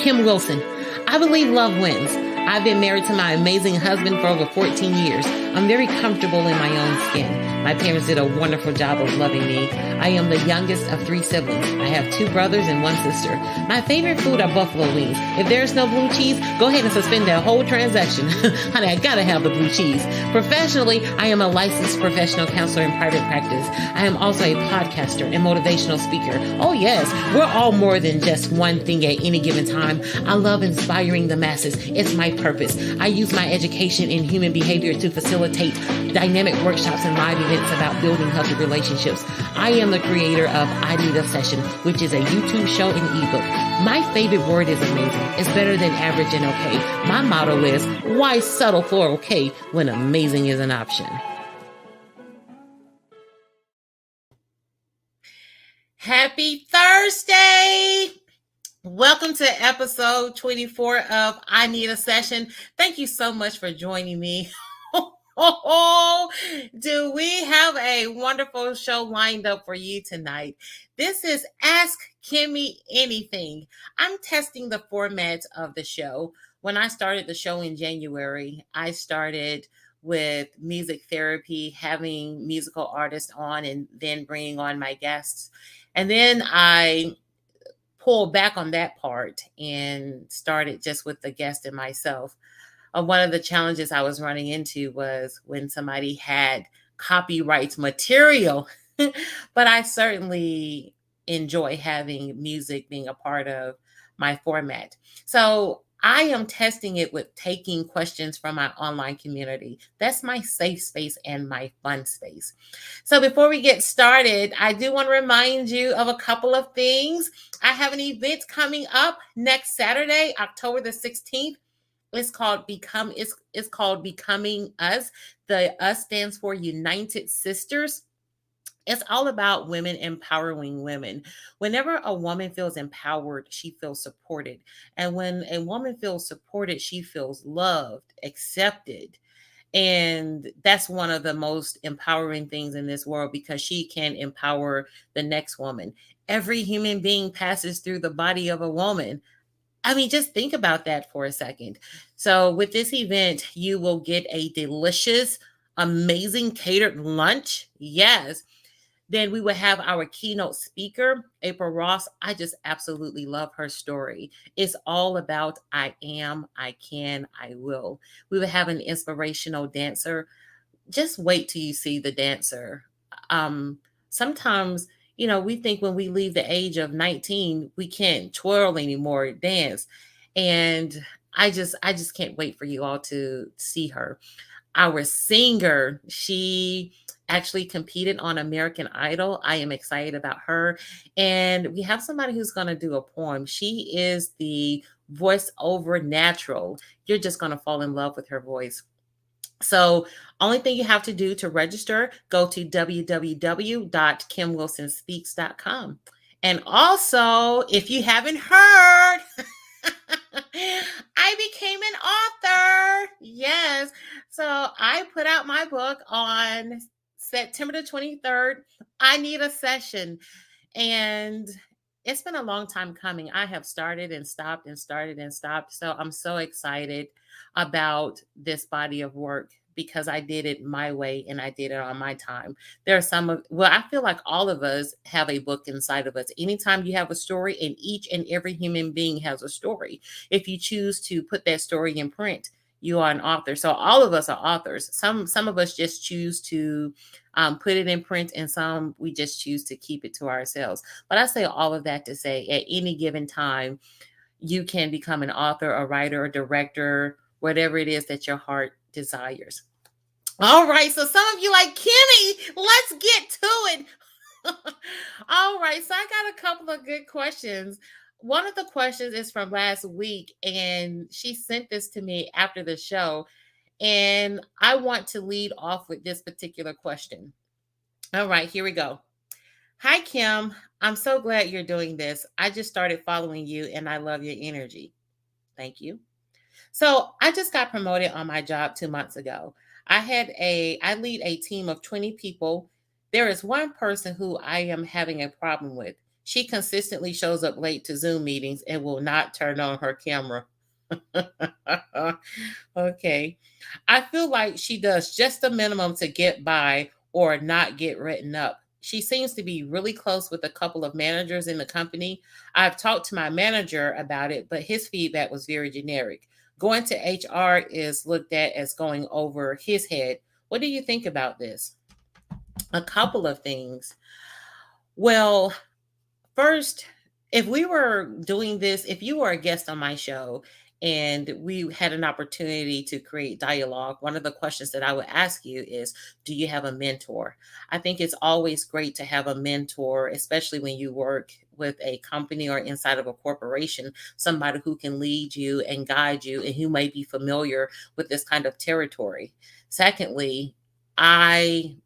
Kim Wilson. I believe love wins. I've been married to my amazing husband for over 14 years. I'm very comfortable in my own skin. My parents did a wonderful job of loving me. I am the youngest of 3 siblings. I have 2 brothers and 1 sister. My favorite food are buffalo wings. If there's no blue cheese, go ahead and suspend that whole transaction. Honey, I gotta have the blue cheese. Professionally, I am a licensed professional counselor in private practice. I am also a podcaster and motivational speaker. Oh yes, we're all more than just one thing at any given time. I love inspiring the masses. It's my purpose. I use my education in human behavior to facilitate dynamic workshops and live events about building healthy relationships. I am the creator of I Need a Session, which is a YouTube show and ebook. My favorite word is amazing. It's better than average and okay. My motto is, why settle for okay when amazing is an option? Happy Thursday! Welcome to episode 24 of I Need a Session. Thank you so much for joining me. Do we have a wonderful show lined up for you tonight? This is Ask Kimmie Anything. I'm testing the format of the show. When I started the show in January, I started with music therapy, having musical artists on and then bringing on my guests. And then I pulled back on that part and started just with the guest and myself. One of the challenges I was running into was when somebody had copyright material, but I certainly enjoy having music being a part of my format. So I am testing it with taking questions from my online community. That's my safe space and my fun space. So before we get started, I do want to remind you of a couple of things. I have an event coming up next Saturday, October the 16th. It's called Becoming Us. The US stands for United Sisters. It's all about women empowering women. Whenever a woman feels empowered, she feels supported. And when a woman feels supported, she feels loved, accepted. And that's one of the most empowering things in this world because she can empower the next woman. Every human being passes through the body of a woman. I mean, just think about that for a second. So with this event, you will get a delicious, amazing catered lunch. Yes. Then we will have our keynote speaker, April Ross. I just absolutely love her story. It's all about I am, I can, I will. We will have an inspirational dancer. Just wait till you see the dancer. Sometimes, we think when we leave the age of 19, we can't twirl anymore, dance. And I just can't wait for you all to see her. Our singer, she actually competed on American Idol. I am excited about her. And we have somebody who's going to do a poem. She is the voiceover natural. You're just going to fall in love with her voice. So only thing you have to do to register, go to www.kimwilsonspeaks.com. And also, if you haven't heard, I became an author. Yes. So I put out my book on September the 23rd. I Need a Session. And it's been a long time coming. I have started and stopped and started and stopped. So I'm so excited about this body of work because I did it my way and I did it on my time. There are I feel like all of us have a book inside of us. Anytime you have a story, and each and every human being has a story. If you choose to put that story in print, you are an author. So all of us are authors. Some of us just choose to put it in print, and some we just choose to keep it to ourselves. But I say all of that to say at any given time, you can become an author, a writer, a director, whatever it is that your heart desires. All right. So some of you like, Kimmie, let's get to it. All right. So I got a couple of good questions. One of the questions is from last week, and she sent this to me after the show. And I want to lead off with this particular question. All right, here we go. Hi, Kim. I'm so glad you're doing this. I just started following you and I love your energy. Thank you. So I just got promoted on my job 2 months ago. I lead a team of 20 people. There is one person who I am having a problem with. She consistently shows up late to Zoom meetings and will not turn on her camera. Okay. I feel like she does just the minimum to get by or not get written up. She seems to be really close with a couple of managers in the company. I've talked to my manager about it, but his feedback was very generic. Going to HR is looked at as going over his head. What do you think about this? A couple of things. Well, first, if we were doing this, if you were a guest on my show and we had an opportunity to create dialogue, one of the questions that I would ask you is, do you have a mentor? I think it's always great to have a mentor, especially when you work with a company or inside of a corporation, somebody who can lead you and guide you and who may be familiar with this kind of territory. Secondly, I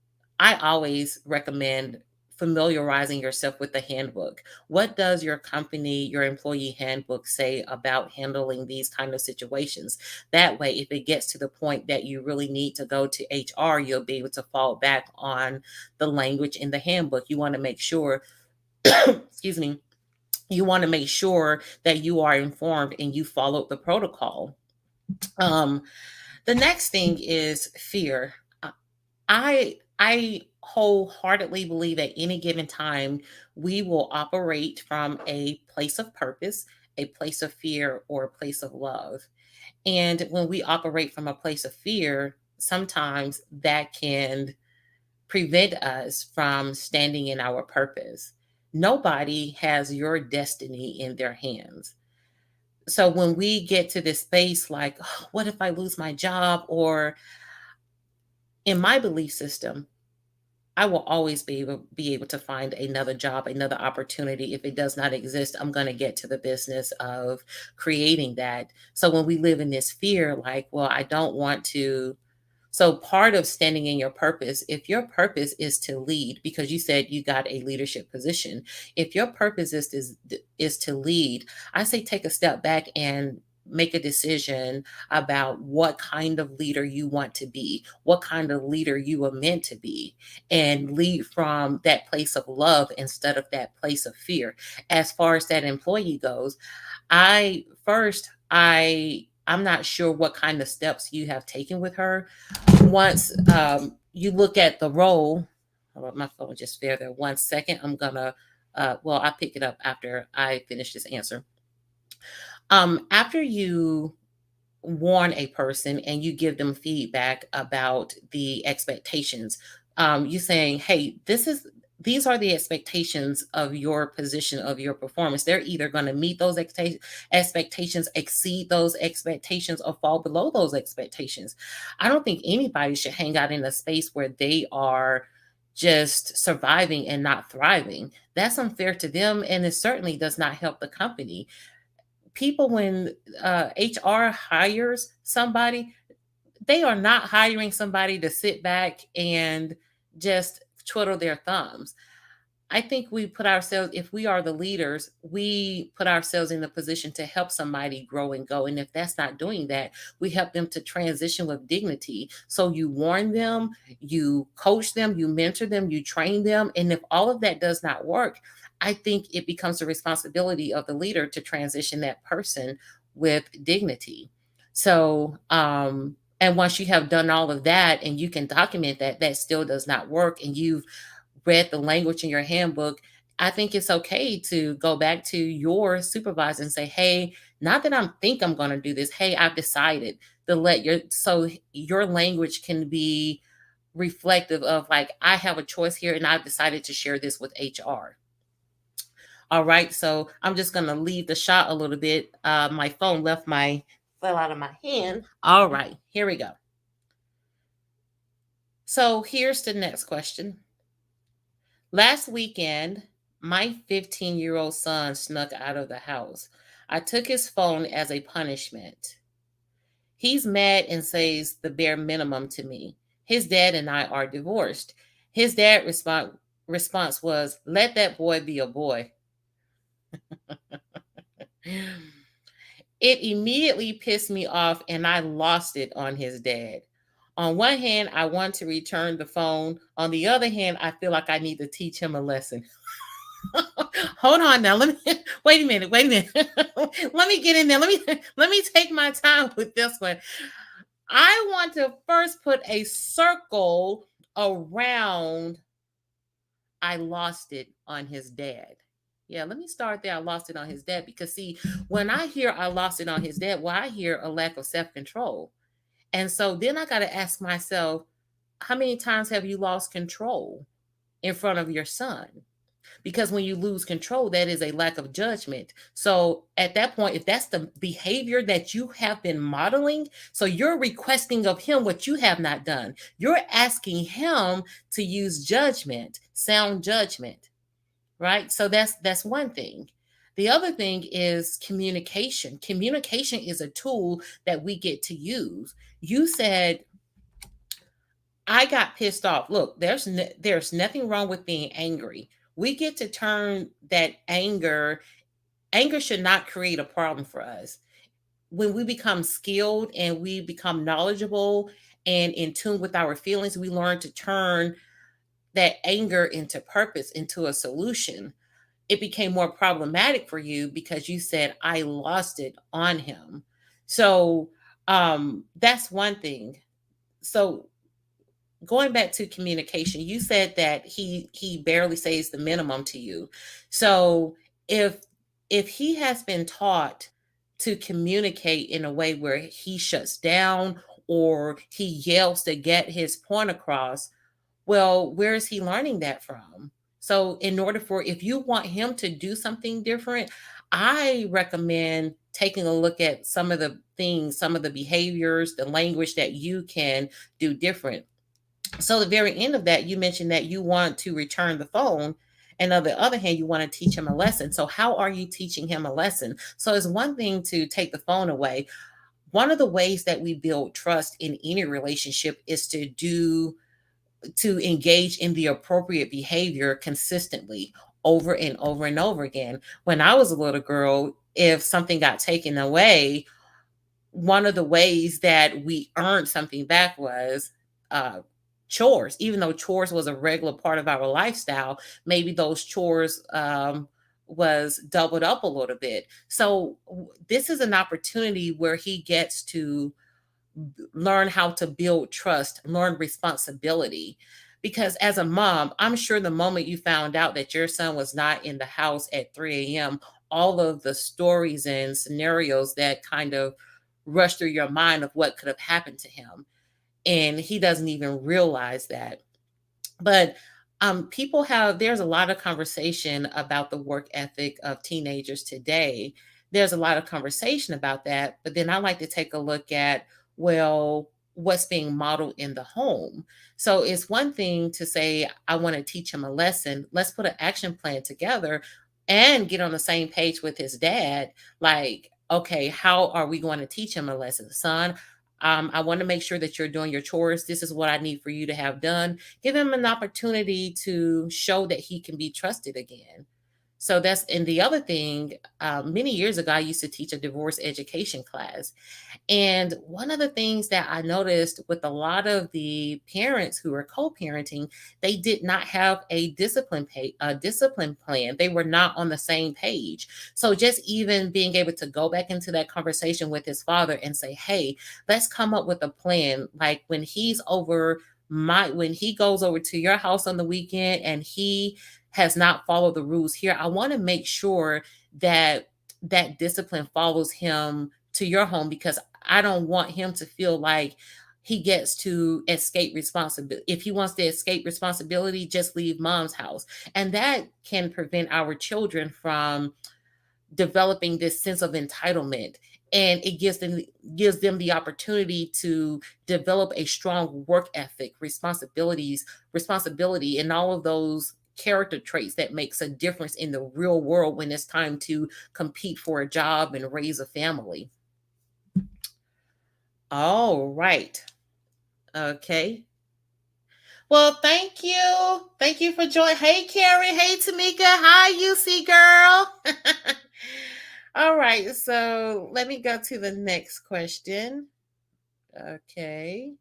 I always recommend familiarizing yourself with the handbook. What does your company, your employee handbook say about handling these kind of situations? That way, if it gets to the point that you really need to go to HR, you'll be able to fall back on the language in the handbook. You want to make sure, excuse me, you want to make sure that you are informed and you followed the protocol. Um, the next thing is fear. I wholeheartedly believe at any given time we will operate from a place of purpose, a place of fear, or a place of love. And when we operate from a place of fear, sometimes that can prevent us from standing in our purpose. Nobody has your destiny in their hands. So when we get to this space like, "Oh, what if I lose my job?" Or in my belief system, I will always be able to find another job, another opportunity. If it does not exist, I'm going to get to the business of creating that. So when we live in this fear, like, well, I don't want to. So part of standing in your purpose, if your purpose is to lead, because you said you got a leadership position, if your purpose is to lead, I say take a step back and make a decision about what kind of leader you want to be, what kind of leader you are meant to be, and lead from that place of love instead of that place of fear. As far as that employee goes, I'm not sure what kind of steps you have taken with her. Once you look at the role, hold on, my phone just fell there. 1 second. I'm gonna well, I'll pick it up after I finish this answer. After you warn a person and you give them feedback about the expectations, you saying, hey, these are the expectations of your position, of your performance. They're either going to meet those expectations, exceed those expectations, or fall below those expectations. I don't think anybody should hang out in a space where they are just surviving and not thriving. That's unfair to them, and it certainly does not help the company. People, when HR hires somebody, they are not hiring somebody to sit back and just twiddle their thumbs. I think we put ourselves, if we are the leaders, we put ourselves in the position to help somebody grow and go. And if that's not doing that, we help them to transition with dignity. So you warn them, you coach them, you mentor them, you train them. And if all of that does not work, I think it becomes the responsibility of the leader to transition that person with dignity. So, and once you have done all of that and you can document that that still does not work, and you've read the language in your handbook, I think it's okay to go back to your supervisor and say, hey, not that I'm going to do this. Hey, I've decided to let your, so your language can be reflective of like, I have a choice here and I've decided to share this with HR. All right. So I'm just going to leave the shot a little bit. My phone fell out of my hand. All right. Here we go. So here's the next question. Last weekend, my 15-year-old son snuck out of the house. I took his phone as a punishment. He's mad and says the bare minimum to me. His dad and I are divorced. His dad response was, "Let that boy be a boy." It immediately pissed me off and I lost it on his dad. On one hand, I want to return the phone. On the other hand, I feel like I need to teach him a lesson. Hold on now. Let me wait a minute. Wait a minute. Let me get in there. Let me take my time with this one. I want to first put a circle around I lost it on his dad. Yeah, let me start there. I lost it on his dad because see, when I hear I lost it on his dad, well, I hear a lack of self-control. And so then I got to ask myself, how many times have you lost control in front of your son? Because when you lose control, that is a lack of judgment. So at that point, if that's the behavior that you have been modeling, so you're requesting of him what you have not done, you're asking him to use judgment, sound judgment, right? So that's one thing. The other thing is communication. Communication is a tool that we get to use. You said I got pissed off. Look, there's nothing wrong with being angry. We get to turn that anger should not create a problem for us. When we become skilled and we become knowledgeable and in tune with our feelings, we learn to turn that anger into purpose, into a solution. It became more problematic for you because you said I lost it on him. So that's one thing. So going back to communication, you said that he barely says the minimum to you. So if he has been taught to communicate in a way where he shuts down or he yells to get his point across, well, where is he learning that from? So in order for if you want him to do something different, I recommend taking a look at some of the things, some of the behaviors, the language that you can do different. So the very end of that, you mentioned that you want to return the phone. And on the other hand, you want to teach him a lesson. So how are you teaching him a lesson? So it's one thing to take the phone away. One of the ways that we build trust in any relationship is to engage in the appropriate behavior consistently over and over and over again. When I was a little girl, if something got taken away, one of the ways that we earned something back was uh, chores. Even though chores was a regular part of our lifestyle, maybe those chores was doubled up a little bit. So this is an opportunity where he gets to learn how to build trust, learn responsibility. Because as a mom, I'm sure the moment you found out that your son was not in the house at 3 a.m., all of the stories and scenarios that kind of rush through your mind of what could have happened to him. And he doesn't even realize that. But people have there's a lot of conversation about the work ethic of teenagers today. There's a lot of conversation about that, but then I like to take a look at, well, what's being modeled in the home. So it's one thing to say I want to teach him a lesson. Let's put an action plan together and get on the same page with his dad. Like, okay, how are we going to teach him a lesson, son? I want to make sure that you're doing your chores. This is what I need for you to have done. Give him an opportunity to show that he can be trusted again. So that's and the other thing. Many years ago, I used to teach a divorce education class, and one of the things that I noticed with a lot of the parents who are co-parenting, they did not have a discipline plan. They were not on the same page. So just even being able to go back into that conversation with his father and say, "Hey, let's come up with a plan. Like when he goes over to your house on the weekend and he has not followed the rules here, I want to make sure that that discipline follows him to your home because I don't want him to feel like he gets to escape responsibility. If he wants to escape responsibility, just leave mom's house." And that can prevent our children from developing this sense of entitlement, and it gives them the opportunity to develop a strong work ethic, responsibility and all of those character traits that makes a difference in the real world when it's time to compete for a job and raise a family. All right. Okay. Well, thank you. Thank you for joining. Hey, Carrie. Hey, Tamika. Hi, UC girl. All right. So let me go to the next question. Okay.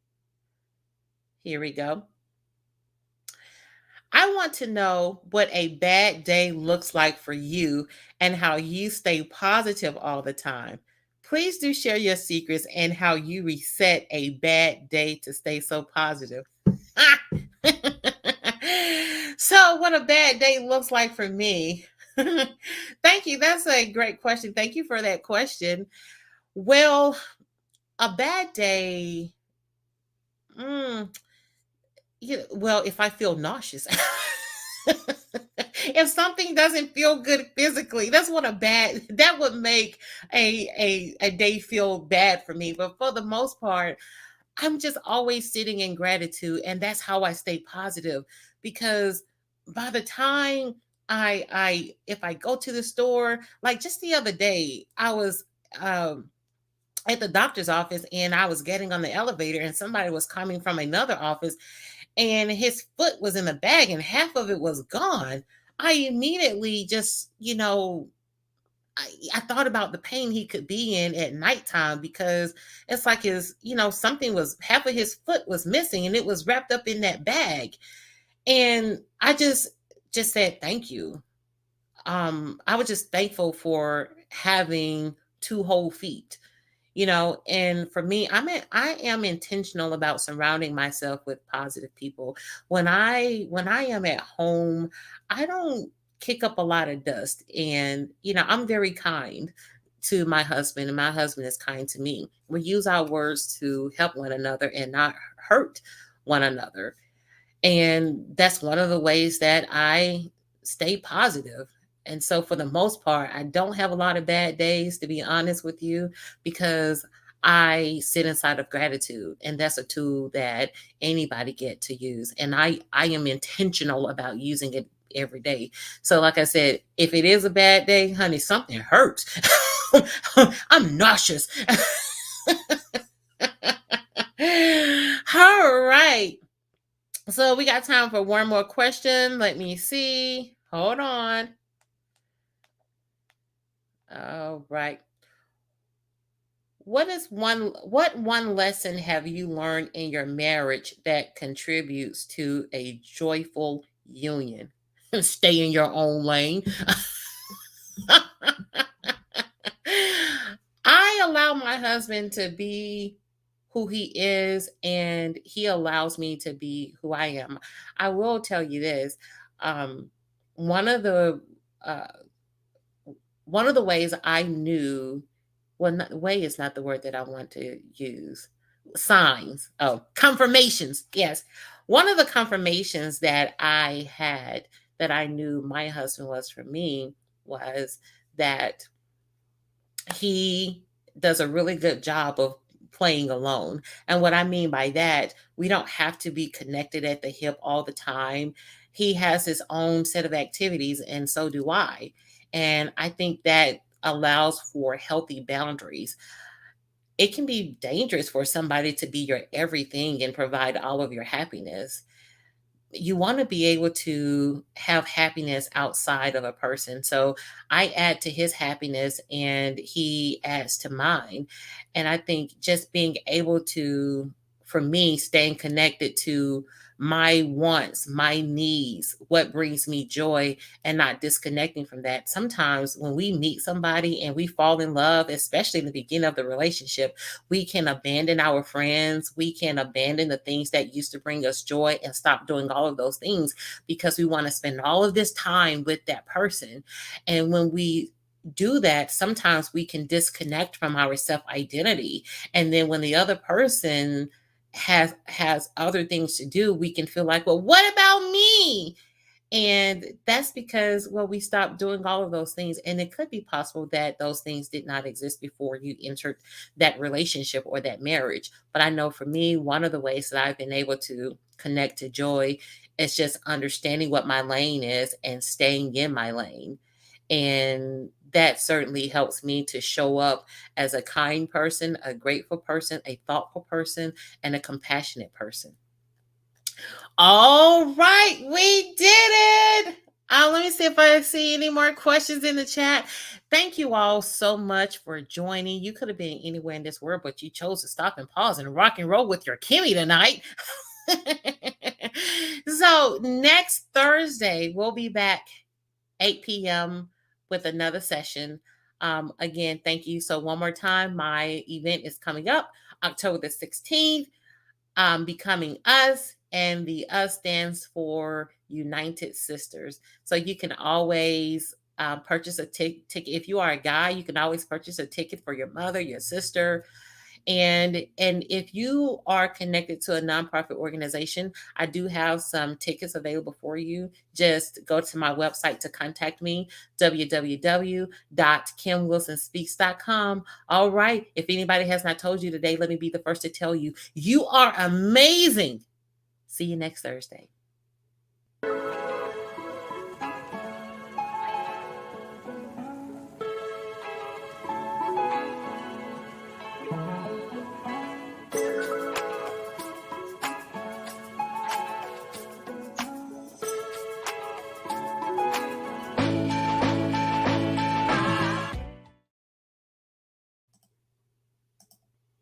Here we go. I want to know what a bad day looks like for you and how you stay positive all the time. Please do share your secrets and how you reset a bad day to stay so positive. So, what a bad day looks like for me. Thank you. That's a great question. Thank you for that question. Well, a bad day. mm, well, if I feel nauseous, if something doesn't feel good physically, that's what a bad that would make a day feel bad for me. But for the most part, I'm just always sitting in gratitude, and that's how I stay positive. Because by the time I if I go to the store, like just the other day, I was um at the doctor's office and I was getting on the elevator and somebody was coming from another office and his foot was in the bag and half of it was gone. I immediately just, I thought about the pain he could be in at nighttime because it's like something was half of his foot was missing and it was wrapped up in that bag. And I just said thank you. I was just thankful for having two whole feet, and for me, I am intentional about surrounding myself with positive people. When I am at home, I don't kick up a lot of dust, and I'm very kind to my husband and my husband is kind to me. We use our words to help one another and not hurt one another, and that's one of the ways that I stay positive. And so, for the most part, I don't have a lot of bad days, to be honest with you, because I sit inside of gratitude. And that's a tool that anybody get to use. And I am intentional about using it every day. So, like I said, if it is a bad day, honey, something hurts. I'm nauseous. All right. So we got time for one more question. Let me see. Hold on. All right. What one lesson have you learned in your marriage that contributes to a joyful union? Stay in your own lane. I allow my husband to be who he is, and he allows me to be who I am. I will tell you this. Um, one of the uh, one of the ways I knew, well, way is not the word that I want to use. Signs. Oh, confirmations. Yes. One of the confirmations that I had that I knew my husband was for me was that he does a really good job of playing alone. And what I mean by that, we don't have to be connected at the hip all the time. He has his own set of activities, and so do I. And I think that allows for healthy boundaries. It can be dangerous for somebody to be your everything and provide all of your happiness. You want to be able to have happiness outside of a person. So I add to his happiness and he adds to mine. And I think just being able to, for me, staying connected to my wants, my needs, what brings me joy, and not disconnecting from that. Sometimes when we meet somebody and we fall in love, especially in the beginning of the relationship, we can abandon our friends. We can abandon the things that used to bring us joy and stop doing all of those things because we want to spend all of this time with that person. And when we do that, sometimes we can disconnect from our self identity. And then when the other person has other things to do, we can feel like, well, what about me? And that's because, well, we stopped doing all of those things. And it could be possible that those things did not exist before you entered that relationship or that marriage. But I know for me, one of the ways that I've been able to connect to joy is just understanding what my lane is and staying in my lane. And that certainly helps me to show up as a kind person, a grateful person, a thoughtful person, and a compassionate person. All right, we did it. Let me see if I see any more questions in the chat. Thank you all so much for joining. You could have been anywhere in this world, but you chose to stop and pause and rock and roll with your Kimmie tonight. So next Thursday, we'll be back 8 p.m. with another session. Again, thank you. So one more time, my event is coming up October the 16th, Becoming Us, and the us stands for United Sisters. So you can always purchase a ticket. If you are a guy, you can always purchase a ticket for your mother, your sister, and if you are connected to a nonprofit organization, I do have some tickets available for you. Just go to my website to contact me, www.kimwilsonspeaks.com. All right. If anybody has not told you today, let me be the first to tell you, you are amazing. See you next Thursday.